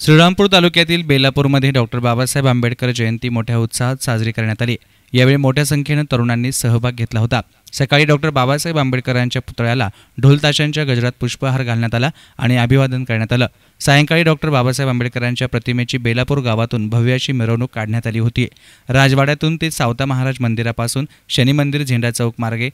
श्रीरामपूर तालुक्यातील बेलापूरमध्ये डॉक्टर बाबासाहेब आंबेडकर जयंती मोठ्या उत्साहात साजरी करण्यात आली। यावेळी मोठ्या संख्येने तरुणांनी सहभाग घेतला होता। सकाळी डॉक्टर बाबासाहेब आंबेडकरांच्या पुतळ्याला ढोल ताशांच्या गजरात पुष्पहार घालण्यात आला आणि अभिवादन करण्यात आलं। सायंकाळी डॉक्टर बाबासाहेब आंबेडकरांच्या प्रतिमेची बेलापूर गावातून भव्य अशी मिरवणूक काढण्यात आली होती। राजवाड्यातून ते सावता महाराज मंदिरापासून शनी मंदिर झेंडा चौक मार्गे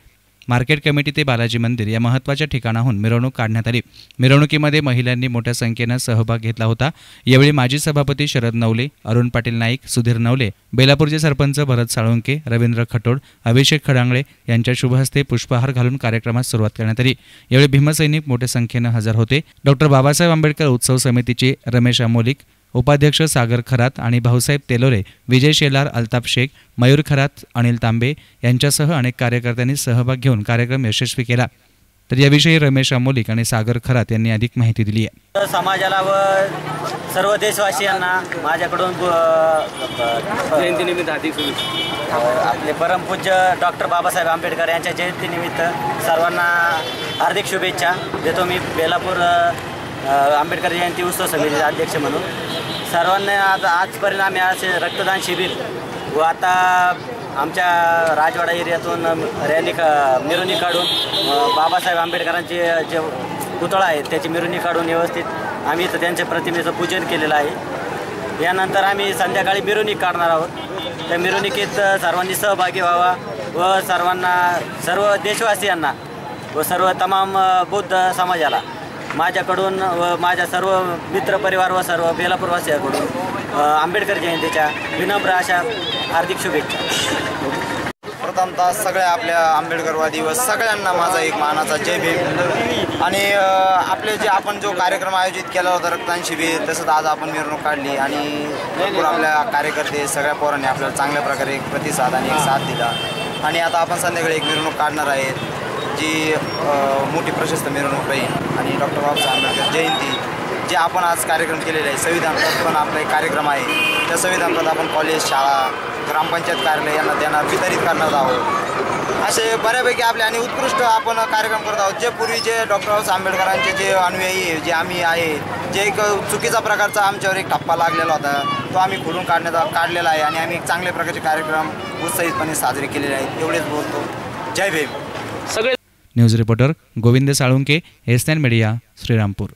मार्केट कमिटी ते बालाजी मंदिर या महत्त्वाच्या ठिकाणाहून मिरवणूक काढण्यात आली। मिरवणुकीमध्ये महिलांनी मोठ्या संख्येने सहभाग घेतला होता। यावेळी माजी सभापती शरद नवले, अरुण पाटील नाईक, सुधीर नवले, बेलापूरचे सरपंच भरत साळुंके, रवींद्र खटोड, अभिषेक खडांगळे यांच्या शुभहस्ते पुष्पहार घालून कार्यक्रमास सुरुवात करण्यात आली। यावेळी भीमसैनिक मोठ्या संख्येने हजर होते। डॉक्टर बाबासाहेब आंबेडकर उत्सव समितीचे रमेश अमोलिक, उपाध्यक्ष सागर खरात आणि भाऊसाहेब तेलोरे, विजय शेलार, अल्ताफ शेख, मयूर खरात, अनिल तांबे यांच्यासह अनेक कार्यकर्त्यांनी सहभाग घेऊन कार्यक्रम यशस्वी केला। तर याविषयी रमेश अमोलिक आणि सागर खरात यांनी अधिक माहिती दिली आहे। समाजाला व सर्व देशवासियांना माझ्याकडून जयंतीनिमित्त आपले परमपूज्य डॉक्टर बाबासाहेब आंबेडकर यांच्या जयंतीनिमित्त सर्वांना हार्दिक शुभेच्छा देतो। मी बेलापूर आंबेडकर जयंती उत्सव समितीचे अध्यक्ष म्हणून सर्वांना आजपर्यंत आम्ही असे रक्तदान शिबिर व आता आमच्या राजवाडा एरियातून मिरवणूक काढून बाबासाहेब आंबेडकरांचे जे पुतळा आहे त्याची मिरवणूक काढून व्यवस्थित आम्ही इथं त्यांच्या प्रतिमेचं पूजन केलेलं आहे। यानंतर आम्ही संध्याकाळी मिरवणूक काढणार आहोत। त्या मिरवणुकीत सर्वांनी सहभागी व्हावा व सर्व देशवासियांना व सर्व तमाम बौद्ध समाजाला माझ्याकडून व माझ्या सर्व मित्रपरिवार व सर्व बेलापूरवासियांकडून आंबेडकर जयंतीच्या विनम्र अशा हार्दिक शुभेच्छा। प्रथमतः सगळ्या आपल्या आंबेडकरवादी व सगळ्यांना माझा एक मानाचा जय भीम। आणि आपले जे आपण जो कार्यक्रम आयोजित केला होता रक्तदान शिबिर, तसंच आज आपण मिरवणूक काढली आणि भरपूर आपल्या कार्यकर्ते सगळ्या पोरांनी आपल्याला चांगल्या प्रकारे एक प्रतिसाद आणि एक साथ दिला। आणि आता आपण संध्याकाळी एक मिरवणूक काढणार आहेत जी मोठी प्रशस्त मिरवणूक राहील। आणि डॉक्टर बाबासाहेब आंबेडकर जयंती जे आपण आज कार्यक्रम केलेले आहे, संविधानपद पण आपला एक कार्यक्रम आहे। त्या संविधानपद आपण कॉलेज, शाळा, ग्रामपंचायत कार्यालय यांना देणार वितरित करणार आहोत। असे बऱ्यापैकी आपले आणि उत्कृष्ट आपण कार्यक्रम करत आहोत। जे पूर्वीचे डॉक्टर बाबासाहेब आंबेडकरांचे जे अनुयायी जे आम्ही आहे, जे एक चुकीचा प्रकारचा आमच्यावर एक ठप्पा लागलेला होता तो आम्ही खोडून काढलेला आहे आणि आम्ही एक चांगल्या प्रकारचे कार्यक्रम उत्साहितपणे साजरे केलेले आहेत। एवढेच बोलतो। जय Bhim. News reporter Govind Salunke, SN media, Shrirampur.